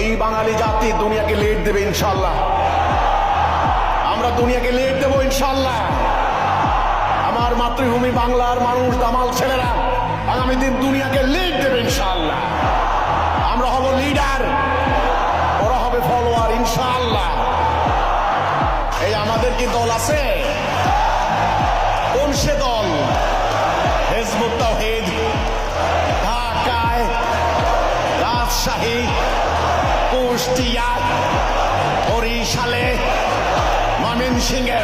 এই বাঙালি জাতি দুনিয়াকে লিড দেবে ইনশাল্লাহ। আমরা দুনিয়াকে লিড দেবো ইনশাল্লাহ। আমার মাতৃভূমি বাংলার মানুষ, দামাল ছেলেরা আগামী দিন দুনিয়াকে লিড দেবে ইনশাল্লাহ। আমরা হব লিডার, ওরা হবে ফলোয়ার ইনশাল্লাহ। এই আমাদের কি দল আছে? কোন সে দল? হিজবুত তাওহীদ ঢাকায়, রাজশাহী, কুষ্টিয়া, বরিশালে, ময়মনসিংহে,